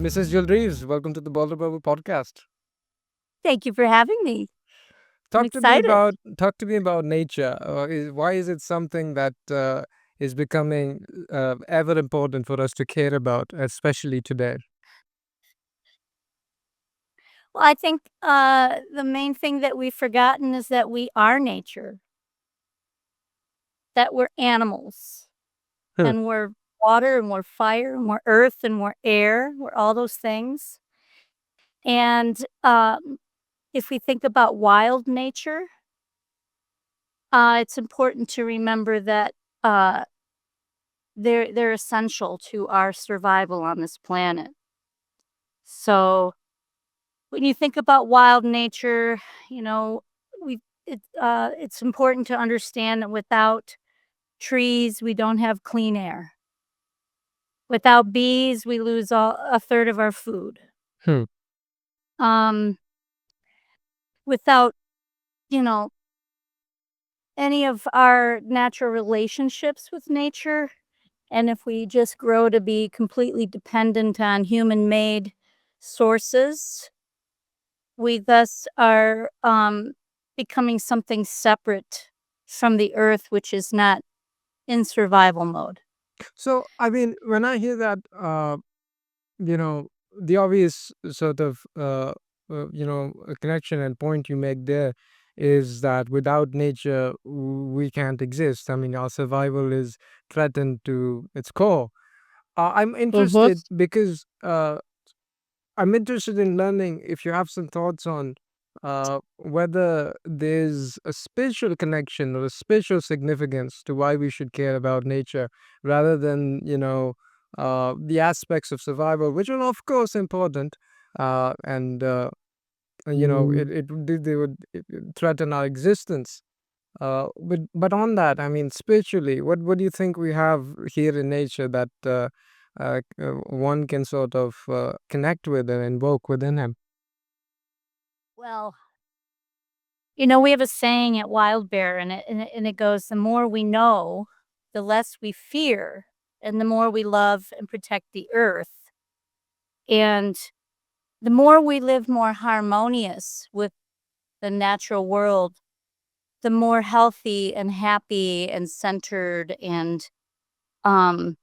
Mrs. Dreves, welcome to the Boulder podcast. Thank you for having me. I'm Talk to me excited. about talk to me about nature. Why is it something that is becoming ever important for us to care about, especially today? Well, I think the main thing that we've forgotten is that we are nature, that we're animals, Hmm. and we're water, and we're fire, and we're earth, and we're air, we're all those things. And if we think about wild nature, it's important to remember that uh, they're essential to our survival on this planet. So when you think about wild nature, you know, it's important to understand that without trees, we don't have clean air. Without bees, we lose a third of our food. Hmm. Um, without, you know, any of our natural relationships with nature, and if we just grow to be completely dependent on human-made sources, we thus are becoming something separate from the earth, which is not in survival mode. So, I mean, when I hear that, you know, the obvious sort of connection and point you make there is that without nature we can't exist. I mean, our survival is threatened to its core. I'm Mhm. interested because I'm interested in learning if you have some thoughts on whether there's a spiritual connection or a spiritual significance to why we should care about nature rather than, the aspects of survival, which are, of course, important. And, they would threaten our existence. But on that, I mean, spiritually, what do you think we have here in nature that one can sort of connect with and invoke within him? Well, we have a saying at Wild Bear, and it goes, "The more we know, the less we fear, and the more we love and protect the earth." And the more we live more harmonious with the natural world, the more healthy and happy and centered and um,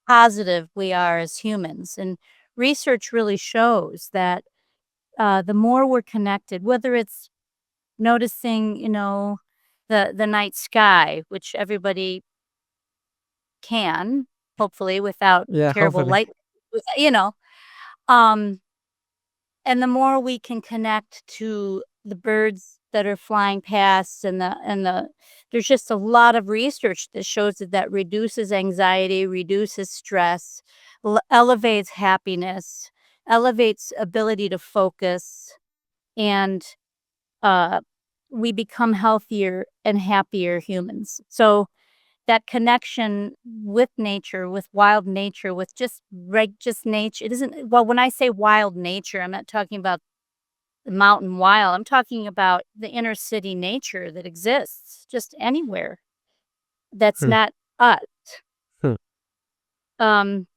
positive we are as humans. And research really shows that the more we're connected, whether it's noticing, the night sky, which everybody can, hopefully, without Yeah, terrible hopefully. light, um, and the more we can connect to the birds that are flying past and there's just a lot of research that shows that reduces anxiety, reduces stress, elevates happiness, elevates ability to focus, and uh, we become healthier and happier humans. So that connection with nature, with wild nature, with just nature. It isn't, well, when I say wild nature, I'm not talking about the mountain wild. I'm talking about the inner city nature that exists just anywhere that's Hmm, not us. hmm. Um,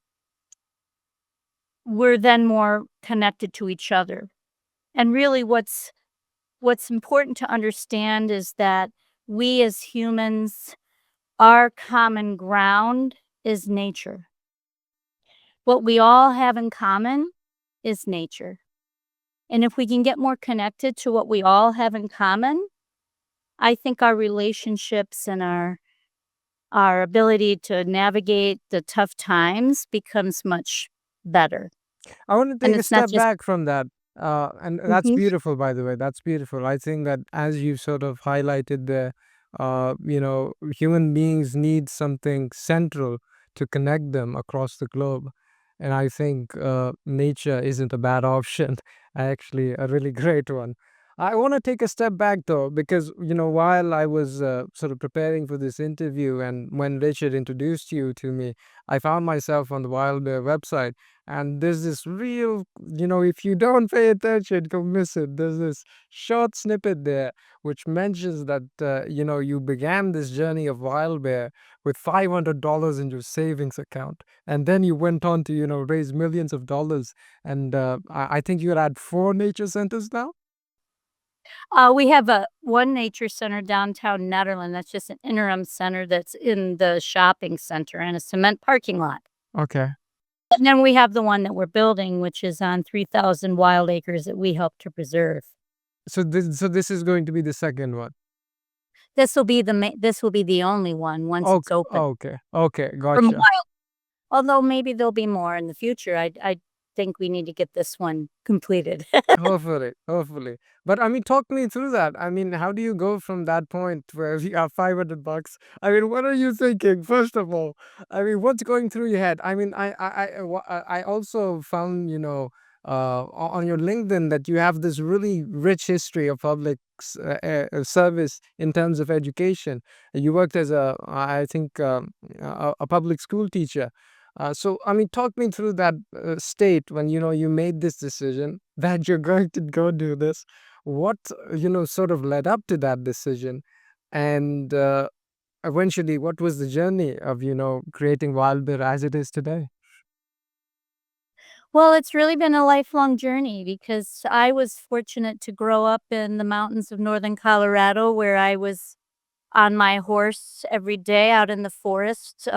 we're then more connected to each other. And really what's important to understand is that we as humans, our common ground is nature. What we all have in common is nature. And if we can get more connected to what we all have in common, I think our relationships and our ability to navigate the tough times becomes much better. I want to And take a it's not step just back from that. And that's Mhm. beautiful, by the way. That's beautiful. I think that as you sort of highlighted there, human beings need something central to connect them across the globe. And I think nature isn't a bad option, actually, a really great one. I want to take a step back though, because while I was sort of preparing for this interview, and when Richard introduced you to me, I found myself on the Wild Bear website, and there's this real, if you don't pay attention, you'll miss it. There's this short snippet there which mentions that you began this journey of Wild Bear with $500 in your savings account, and then you went on to raise millions of dollars, and I think you're at 4 nature centers now. We have a one nature center downtown Netherland, that's just an interim center that's in the shopping center and a cement parking lot. Okay. And then we have the one that we're building, which is on 3,000 wild acres that we help to preserve. So this is going to be the second one. This will be the only one once it's Okay, open okay, okay, from gotcha. wild, although maybe there'll be more in the future. I think we need to get this one completed. Hopefully, hopefully. But I mean, talk me through that. I mean, how do you go from that point where you have $500? I mean, what are you thinking, first of all? I mean, what's going through your head? I mean, I also found, on your LinkedIn that you have this really rich history of public service in terms of education. You worked as I think, a public school teacher. So, I mean, talk me through that state when you made this decision that you're going to go do this. What sort of led up to that decision, and eventually, what was the journey of creating Wildbear as it is today? Well, it's really been a lifelong journey because I was fortunate to grow up in the mountains of northern Colorado where I was on my horse every day out in the forest.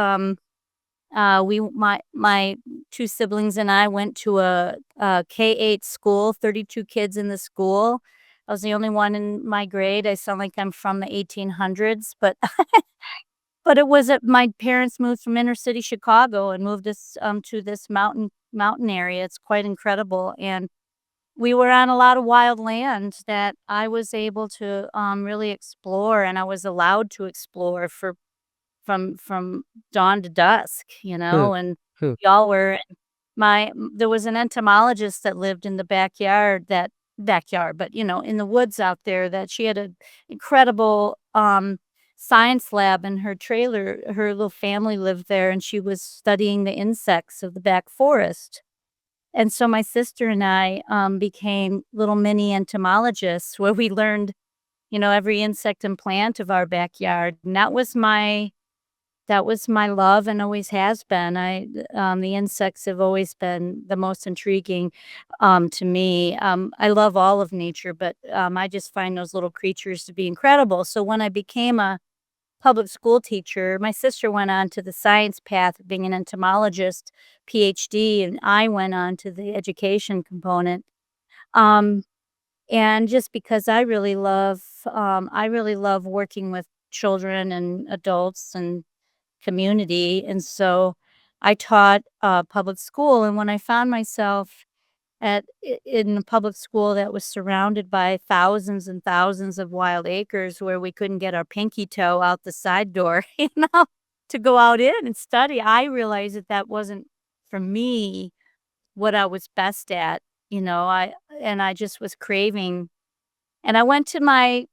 My 2 siblings and I went to a K-8 school, 32 kids in the school. I was the only one in my grade. I sound like I'm from the 1800s, but it was my parents moved from inner city Chicago and moved us, to this mountain area. It's quite incredible, and we were on a lot of wild land that I was able to, really explore, and I was allowed to explore from dawn to dusk, Hmm, and hmm, y'all were there was an entomologist that lived in the backyard, but, in the woods out there that she had an incredible, science lab in her trailer. Her little family lived there, and she was studying the insects of the back forest. And so my sister and I, became little mini entomologists where we learned, every insect and plant of our backyard, and that was my love and always has been. The insects have always been the most intriguing, to me. I love all of nature, but, I just find those little creatures to be incredible. So when I became a public school teacher, my sister went on to the science path of being an entomologist, PhD, and I went on to the education component. Um, and just because I really love working with children and adults and community, and so I taught, public school, and when I found myself in a public school that was surrounded by thousands and thousands of wild acres where we couldn't get our pinky toe out the side door, to go out in and study, I realized that that wasn't, for me, what I was best at, I just was craving, and I went to my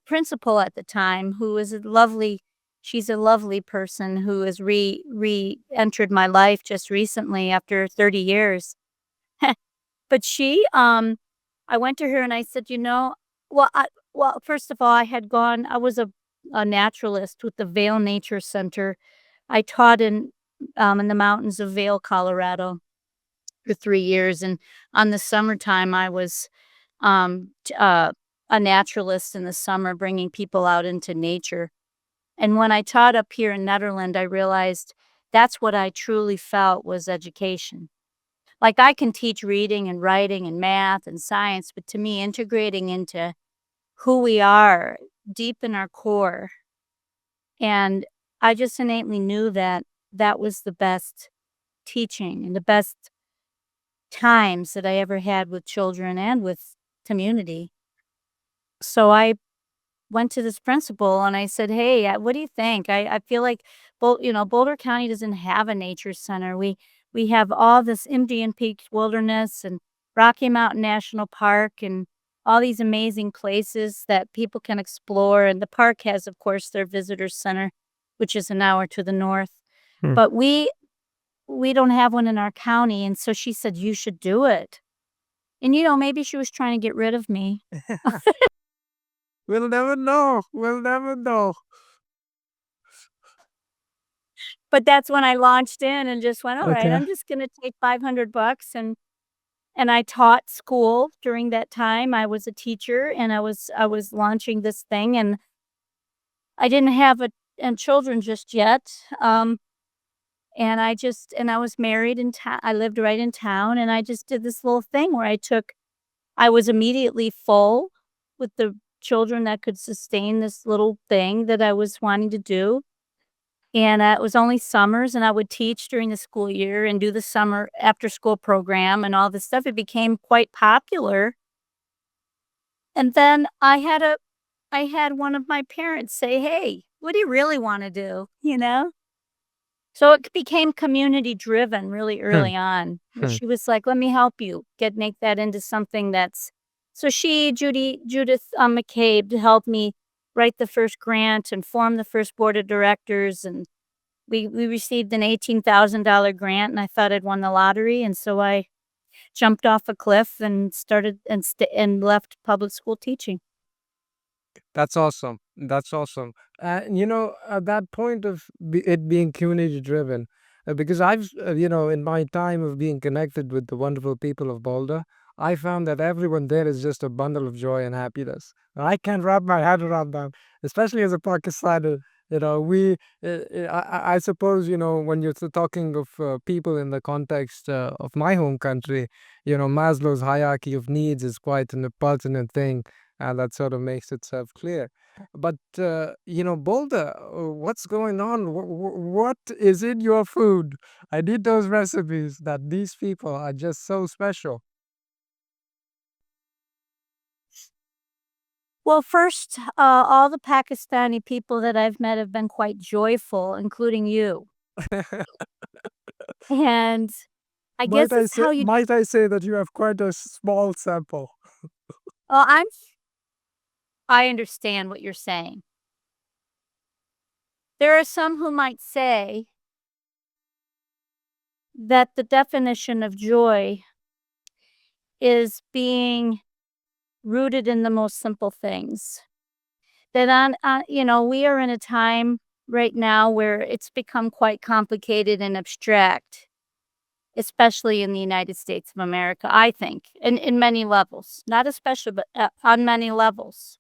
principal at the time, who is a lovely she's a lovely person who has re-entered my life just recently after 30 years. But I went to her and I said, first of all, I was a naturalist with the Vail Nature Center. I taught in the mountains of Vail, Colorado for 3 years, and on the summertime, I was a naturalist in the summer, bringing people out into nature. And when I taught up here in Netherland, I realized that's what I truly felt was education. Like I can teach reading and writing and math and science, but to me, integrating into who we are deep in our core. And I just innately knew that that was the best teaching and the best times that I ever had with children and with community. So I went to this principal and I said, "Hey, what do you think? I feel like Boulder County doesn't have a nature center. We have all this Indian Peak Wilderness and Rocky Mountain National Park, and all these amazing places that people can explore, and the park has, of course, their visitor center, which is an hour to the north. Hmm. But we don't have one in our county, and so she said, "You should do it." And, maybe she was trying to get rid of me. We'll never know. We'll never know. But that's when I launched in and just went, "Alright, Okay. I'm just gonna take $500," and I taught school during that time. I was a teacher, and I was launching this thing, and I didn't have a and children just yet, and I was married in town. I lived right in town, and I just did this little thing where I was immediately full with the children that could sustain this little thing that I was wanting to do, and, it was only summers, and I would teach during the school year and do the summer after-school program and all this stuff. It became quite popular, and then I had one of my parents say, "Hey, what do you really wanna do?" You know? So it became community driven really Hmm. early on, where Hmm. she was like, "Let me help you make that into something that's." So Judith, McCabe, helped me write the first grant and form the first board of directors, and we received an $18,000 grant, and I thought I'd won the lottery, and so I jumped off a cliff and started and left public school teaching. That's awesome. That's awesome. At that point of it being community driven, because in my time of being connected with the wonderful people of Boulder, I found that everyone there is just a bundle of joy and happiness. I can't wrap my head around that, especially as a Pakistani. I suppose, when you're talking of people in the context of my home country, Maslow's hierarchy of needs is quite an pertinent thing, and that sort of makes itself clear. But Boulder, what's going on? What is in your food? I need those recipes. That these people are just so special. Well, first, all the Pakistani people that I've met have been quite joyful, including you. And I Might guess I it's say? how you Might I say that you have quite a small sample? well, I understand what you're saying. There are some who might say that the definition of joy is being rooted in the most simple things. That we are in a time right now where it's become quite complicated and abstract, especially in the United States of America, I think, in many levels, not especially, but on many levels.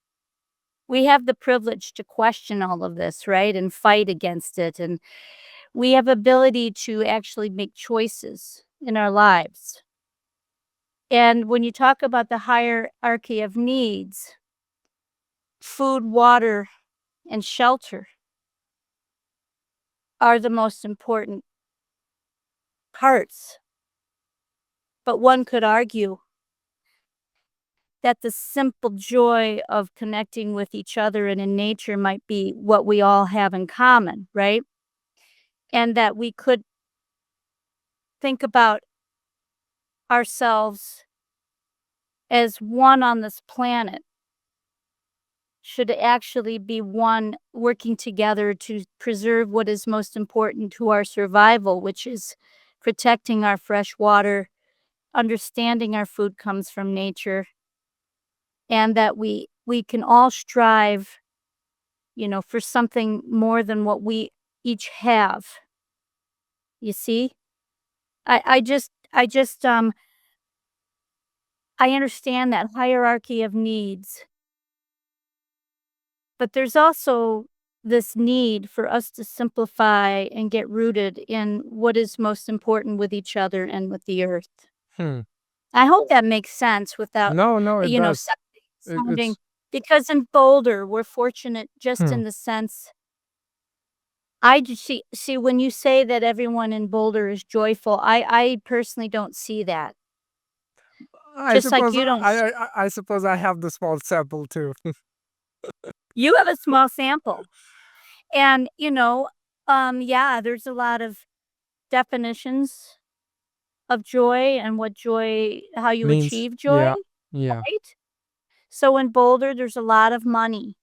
We have the privilege to question all of this, right, and fight against it, and we have ability to actually make choices in our lives. And when you talk about the hierarchy of needs, food, water, and shelter are the most important parts. But one could argue that the simple joy of connecting with each other and in nature might be what we all have in common, right? And that we could think about ourselves as one on this planet should actually be one working together to preserve what is most important to our survival, which is protecting our fresh water, understanding our food comes from nature, and that we can all strive, for something more than what we each have. You see? I just I understand that hierarchy of needs, but there's also this need for us to simplify and get rooted in what is most important with each other and with the earth. Hmm. I hope that makes sense without, No, no, it you know, does. sou sounding It's because in Boulder, we're fortunate just hmm. in the sense I just see when you say that everyone in Boulder is joyful, I personally don't see that. I Just like suppose you don't s I suppose I have the small sample too. you have a small sample. And, yeah, there's a lot of definitions of joy and what joy how you Means achieve joy, yeah, yeah. right? So in Boulder, there's a lot of money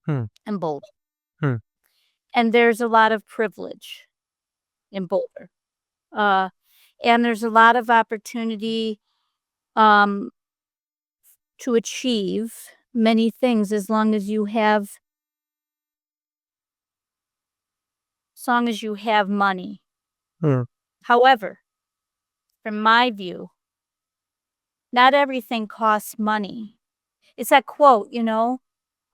Hmm. in Boulder, Hmm. and there's a lot of privilege in Boulder. Uh, and there's a lot of opportunity um, to achieve many things as long as you have money. Hmm. However, from my view, not everything costs money. It's that quote,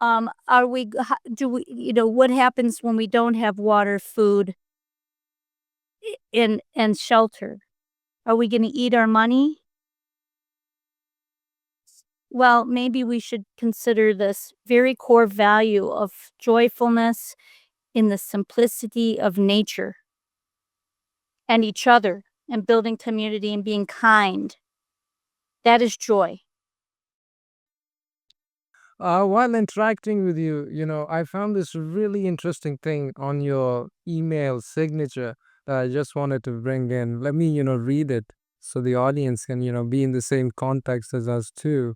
are we g ho do we what happens when we don't have water, food, and shelter? Are we gonna eat our money? Well, maybe we should consider this very core value of joyfulness in the simplicity of nature and each other and building community and being kind. That is joy. While interacting with you, I found this really interesting thing on your email signature that I just wanted to bring in. Let me, read it so the audience can, be in the same context as us too.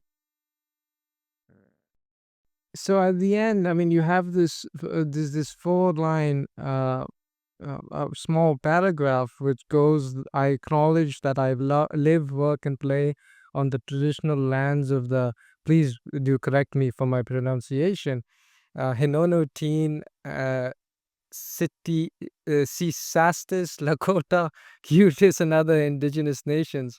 So at the end, I mean, you have this 4 line small paragraph which goes, I acknowledge that lived, work, and play on the traditional lands of the, please do correct me for my pronunciation, Hinono Teen, City, Sisastis, Lakota, Cutis, and other indigenous nations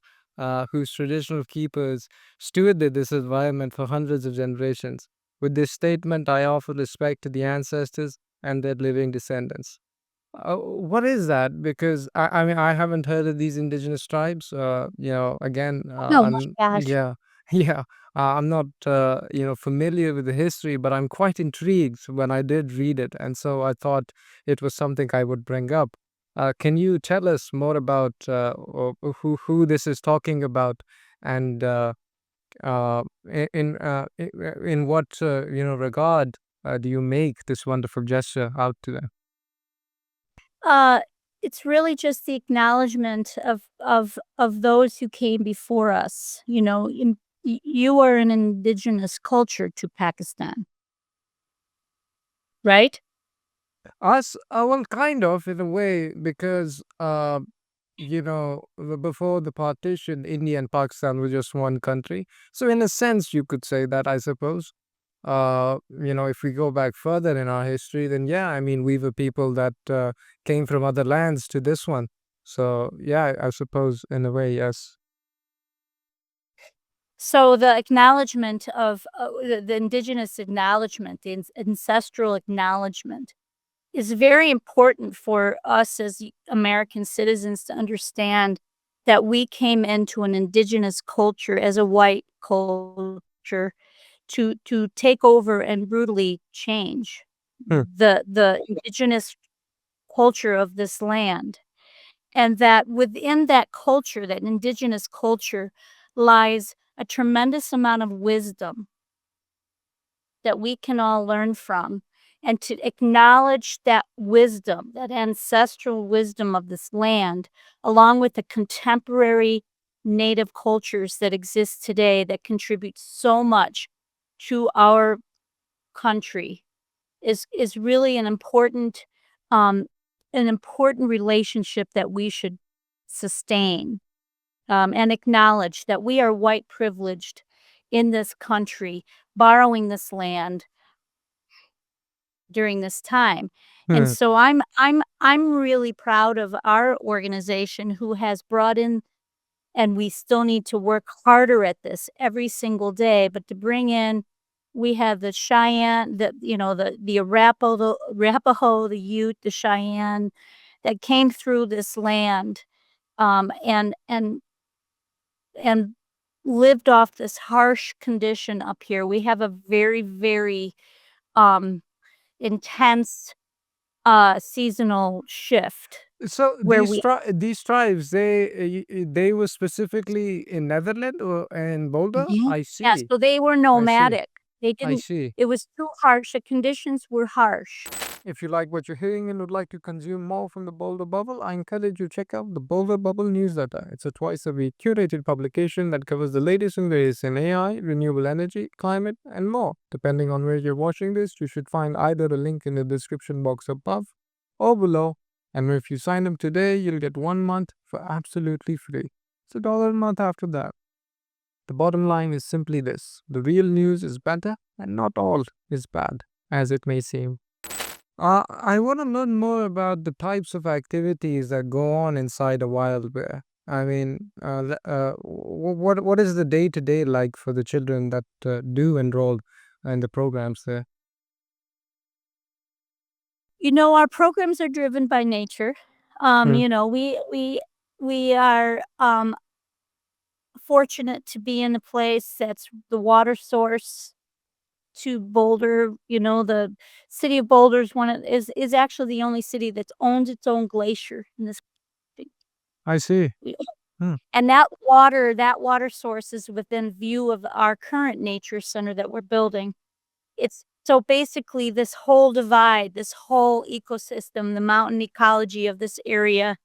whose traditional keepers stewarded this environment for hundreds of generations. With this statement, I offer respect to the ancestors and their living descendants. What is that? Because I mean, I haven't heard of these indigenous tribes. Again, Oh my I'm gosh. yeah, yeah. I'm not familiar with the history, but I'm quite intrigued when I did read it, and so I thought it was something I would bring up. Can you tell us more about who this is talking about, and in what regard do you make this wonderful gesture out to them? Uh, it's really just the acknowledgement of those who came before us, you are an indigenous culture to Pakistan, right? Us, well, kind of in a way, because before the partition, India and Pakistan were just one country. So in a sense, you could say that, I suppose. If we go back further in our history, then yeah, I mean, we were people that came from other lands to this one. So yeah, I suppose in a way, yes. So the acknowledgement of the indigenous acknowledgement, the ancestral acknowledgement is very important for us as American citizens to understand that we came into an indigenous culture as a white culture to take over and brutally change Hmm. the indigenous culture of this land, and that within that culture, that indigenous culture, lies a tremendous amount of wisdom that we can all learn from, and to acknowledge that wisdom, that ancestral wisdom of this land, along with the contemporary native cultures that exist today that contribute so much to our country is really um, an important relationship that we should sustain, and acknowledge that we are white privileged in this country, borrowing this land during this time. And Hmm. so I'm really proud of our organization who has brought in, and we still need to work harder at this every single day, but to bring in, we have the Cheyenne, the Arapaho, the Ute, the Cheyenne that came through this land, and lived off this harsh condition up here. We have a very, very um intense seasonal shift So where we these tribes, they were specifically in Netherlands or in Boulder. Mhm. I Yeah, see. so they were I see. nomadic. They I didn't see. It was too harsh, the conditions were harsh. If you like what you're hearing and would like to consume more from the Boulder Bubble, I encourage you to check out the Boulder Bubble newsletter. It's a twice a week curated publication that covers the latest and greatest in AI, renewable energy, climate, and more. Depending on where you're watching this, you should find either a link in the description box above or below. And if you sign up today, you'll get 1 month for absolutely free. It's $1 a month after that. The bottom line is simply this: the real news is better, and not all is bad, as it may seem. I want to learn more about the types of activities that go on inside a wild bear. I mean, what is the day to day like for the children that do enroll in the programs there? Our programs are driven by nature. Hmm. We are fortunate to be in a place that's the water source to Boulder. The city of Boulder is actually the only city that's owns its own glacier in this country. I see. We Hmm. And that water source is within view of our current nature center that we're building. It's so basically this whole divide, this whole ecosystem, the mountain ecology of this area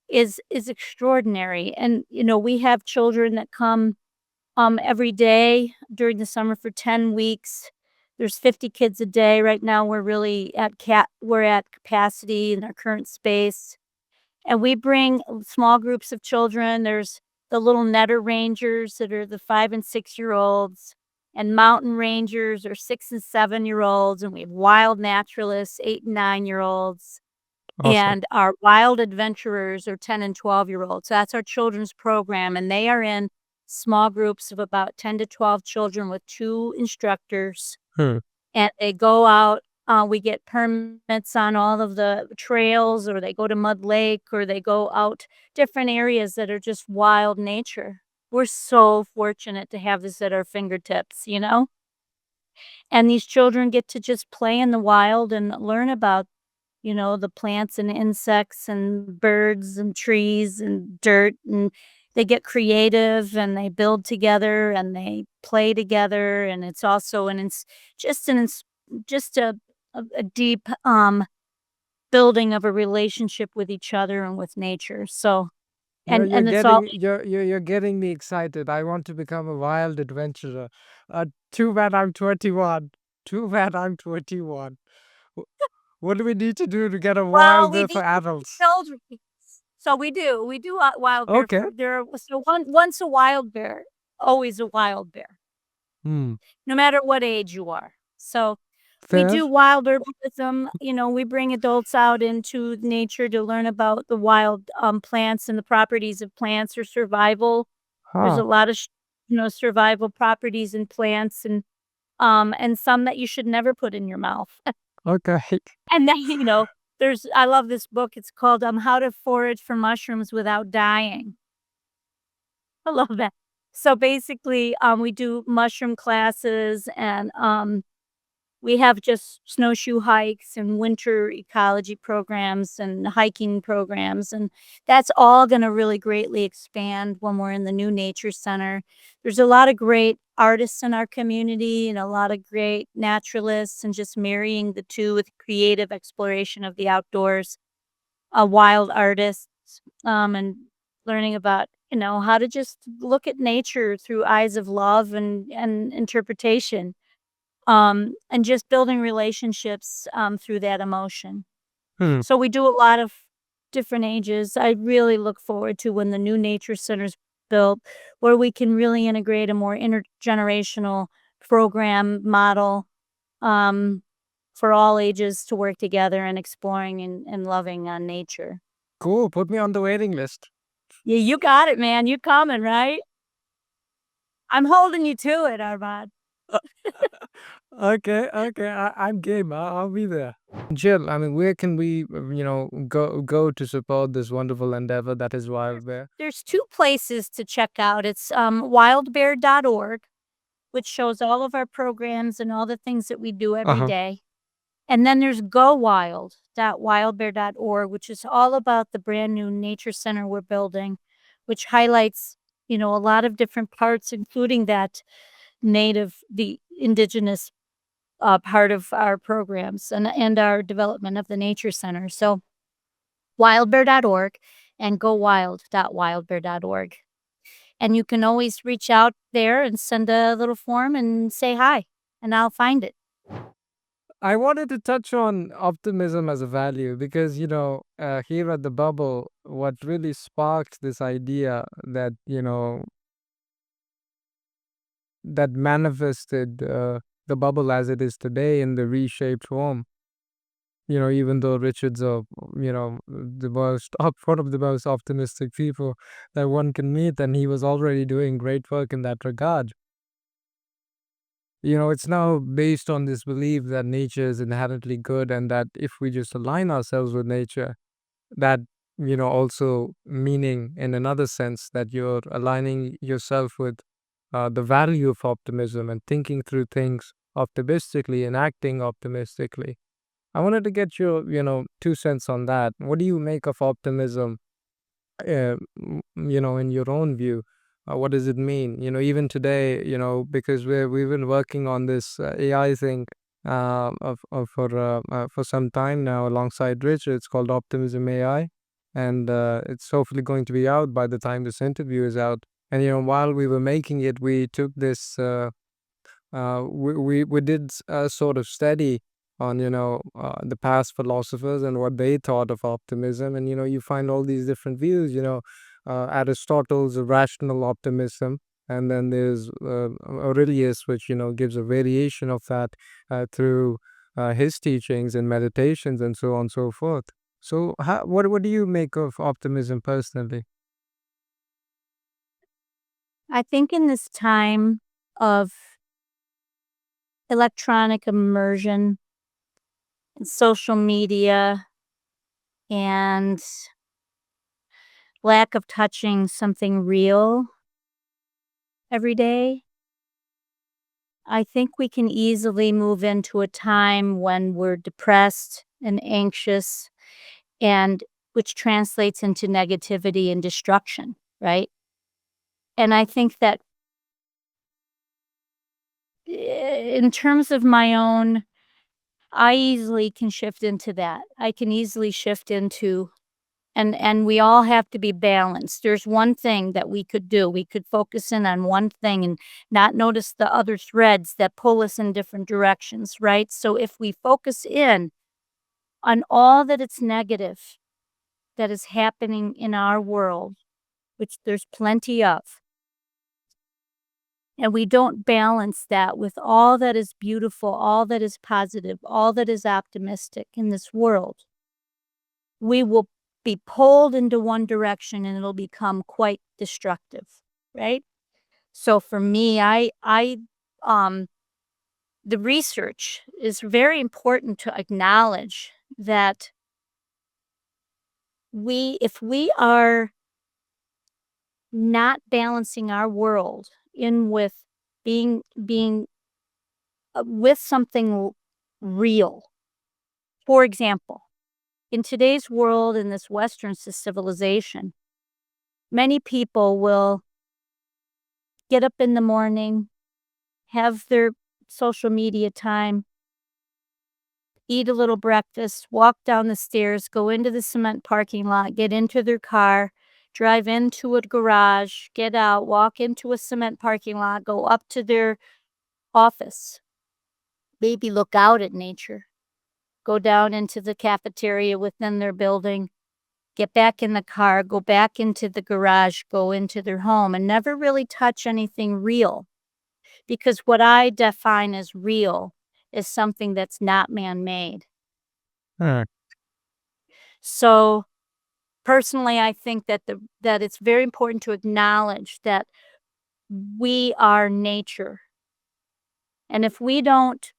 is extraordinary. And we have children that come every day during the summer for 10 weeks. There's 50 kids a day. Right now we're at capacity in our current space. And we bring small groups of children. There's the little netter rangers that are the 5 and 6-year-olds, and mountain rangers are 6 and 7-year-olds, and we have wild naturalists, 8 and 9-year-olds, Awesome. and our wild adventurers are 10 and 12-year-olds. So that's our children's program, and they are in small groups of about 10 to 12 children with 2 instructors, Hmm. and they go out. We get permits on all of the trails, or they go to Mud Lake, or they go out different areas that are just wild nature. We're so fortunate to have this at our fingertips. And these children get to just play in the wild and learn about, the plants and insects and birds and trees and dirt, and they get creative and they build together and they play together, and it's also just an ins just a deep, building of a relationship with each other and with nature. So and it's all You're getting me excited. I want to become a wild adventurer. Too bad I'm 21. Too bad I'm 21. Wh- What do we need to do to get a well, wild we bear need for adults? children. So we do a wild bear Okay. for there so once a wild bear, always a wild bear, Hmm. no matter what age you are. So we Fair. do wild herbalism. We bring adults out into nature to learn about the wild plants and the properties of plants or survival. There's a Huh. lot of survival properties in plants, and some that you should never put in your mouth. Okay. And then I love this book. It's called How to Forage for Mushrooms Without Dying. I love that. So basically, we do mushroom classes, and we have just snowshoe hikes and winter ecology programs and hiking programs, and that's all gonna really greatly expand when we're in the new nature center. There's a lot of great artists in our community and a lot of great naturalists, and just marrying the 2 with creative exploration of the outdoors, wild artists, and learning about, how to just look at nature through eyes of love and interpretation, and just building relationships, through that emotion. Hmm. So we do a lot of different ages. I really look forward to when the new nature center's built, where we can really integrate a more intergenerational program model, um, for all ages to work together and exploring and loving on nature. Cool. Put me on the waiting list. Yeah, you got it, man. You coming, right? I'm holding you to it, Arbad. Okay. Okay. I'm game. I'll be there. Jill, I mean, where can we, go to support this wonderful endeavor that is There's Wild Bear? there's 2 places to check out. It's, wildbear.org, which shows all of our programs and all the things that we do Uh every huh. day. And then there's gowild.wildbear.org, which is all about the brand new nature center we're building, which highlights, a lot of different parts, including the indigenous part of our programs and our development of the nature center. So wildbear.org and gowild.wildbear.org. And you can always reach out there and send a little form and say hi, and I'll find it. I wanted to touch on optimism as a value because, here at the bubble, what really sparked this idea that, that manifested the bubble as it is today in the reshaped form. Even though Richard's the one of the most optimistic people that one can meet, and he was already doing great work in that regard. It's now based on this belief that nature is inherently good, and that if we just align ourselves with nature, that, also meaning in another sense that you're aligning yourself with the value of optimism and thinking through things optimistically and acting optimistically. I wanted to get your, 2 cents on that. What do you make of optimism, in your own view? What does it mean? Even today, because we've been working on this AI thing for some time now alongside Rich. It's called Optimism AI, and it's hopefully going to be out by the time this interview is out. And while we were making it, we took this. We did a sort of study on the past philosophers and what they thought of optimism, and you find all these different views. Aristotle's rational optimism, and then there's Aurelius, which gives a variation of that through his teachings and meditations and so on and so forth. So what do you make of optimism personally? I think in this time of electronic immersion and social media and lack of touching something real every day, I think we can easily move into a time when we're depressed and anxious, and which translates into negativity and destruction, right? And I think that in terms of my own, I easily can shift into that. I can easily shift into, and we all have to be balanced. There's one thing that we could do. We could focus in on one thing and not notice the other threads that pull us in different directions, right? So if we focus in on all that it's negative that is happening in our world, which there's plenty of, and we don't balance that with all that is beautiful, all that is positive, all that is optimistic in this world, we will be pulled into one direction and it'll become quite destructive, right? So for me, um, the research is very important to acknowledge that if we are not balancing our world in with being with something real. For example, in today's world, in this Western civilization, many people will get up in the morning, have their social media time, eat a little breakfast, walk down the stairs, go into the cement parking lot, get into their car, drive into a garage, get out, walk into a cement parking lot, go up to their office, maybe look out at nature, go down into the cafeteria within their building, get back in the car, go back into the garage, go into their home, and never really touch anything real. Because what I define as real is something that's not man made. Hmm. So personally, I think that that it's very important to acknowledge that we are nature. And if we don't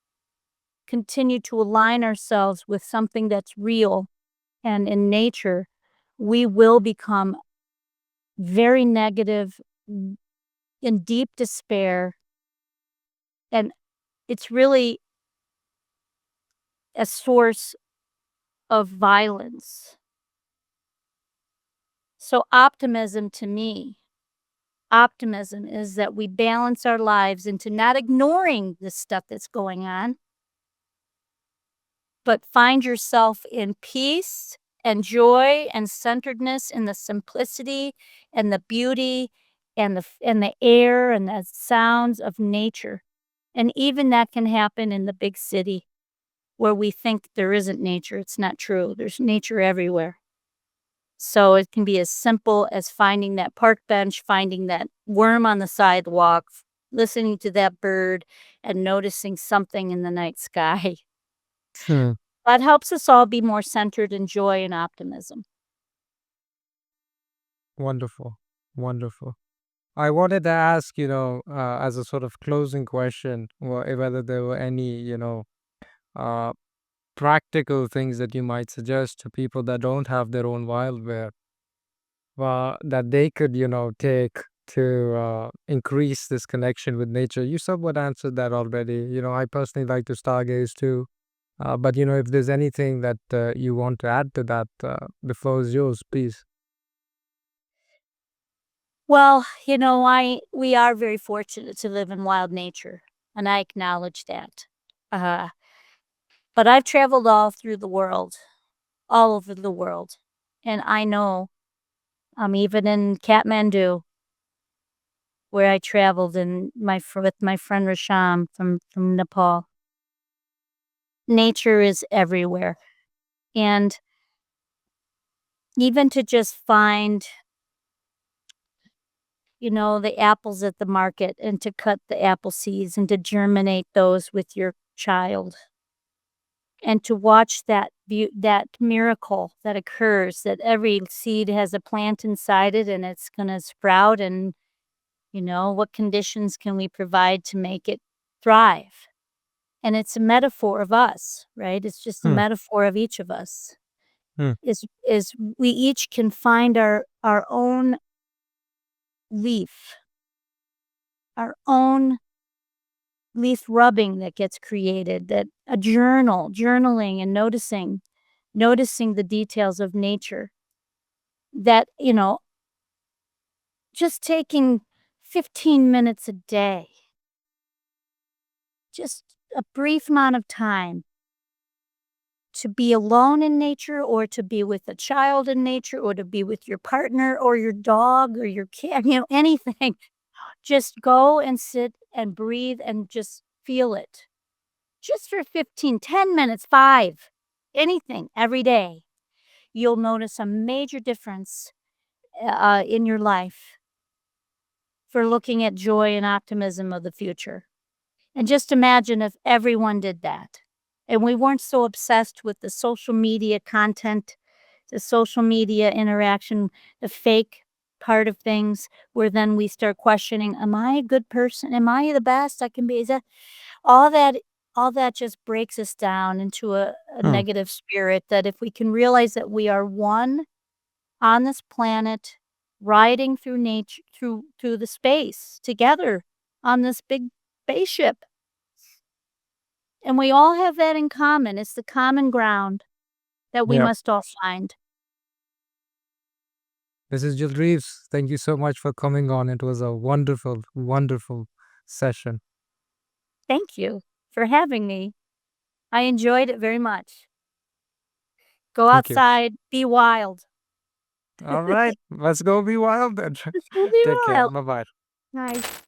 continue to align ourselves with something that's real and in nature, we will become very negative, in deep despair. And it's really a source of violence. So optimism to me, optimism is that we balance our lives into not ignoring the stuff that's going on, but find yourself in peace and joy and centeredness in the simplicity and the beauty and the air and the sounds of nature. And even that can happen in the big city where we think there isn't nature. It's not true. There's nature everywhere. So it can be as simple as finding that park bench, finding that worm on the sidewalk, listening to that bird, and noticing something in the night sky. Hmm. That helps us all be more centered in joy and optimism. Wonderful. Wonderful. I wanted to ask, as a sort of closing question, whether there were any, uh, practical things that you might suggest to people that don't have their own wildlife, that they could, take to increase this connection with nature. You somewhat answered that already. I personally like to stargaze too. But, if there's anything that you want to add to that, the floor is yours, please. Well, I we are very fortunate to live in wild nature, and I acknowledge that. Uh, but I've traveled all through the world, all over the world, and I know, even in Kathmandu, where I traveled and with my friend Rasham from Nepal. Nature is everywhere, and even to just find, the apples at the market and to cut the apple seeds and to germinate those with your child and to watch that miracle that occurs, that every seed has a plant inside it and it's gonna sprout and, what conditions can we provide to make it thrive? And it's a metaphor of us, right? It's just a Hmm. metaphor of each of us. Hmm. Is we each can find our own leaf, our own leaf rubbing that gets created, that a journaling and noticing the details of nature that, just taking 15 minutes a day, just a brief amount of time to be alone in nature or to be with a child in nature or to be with your partner or your dog or your cat, anything. Just go and sit and breathe and just feel it. Just for 15, 10 minutes, 5, anything every day. You'll notice a major difference in your life for looking at joy and optimism of the future. And just imagine if everyone did that. And we weren't so obsessed with the social media content, the social media interaction, the fake part of things, where then we start questioning, am I a good person? Am I the best I can be? Is that all that all that just breaks us down into a Hmm. negative spirit that if we can realize that we are one on this planet, riding through nature through the space together on this big spaceship. And we all have that in common. It's the common ground that we Yeah. must all find. This is Jill Dreves. Thank you so much for coming on. It was a wonderful, wonderful session. Thank you for having me. I enjoyed it very much. Go Thank you. outside, be wild. All right. Let's go be wild then. Just go be Take care. wild. Bye bye. Nice.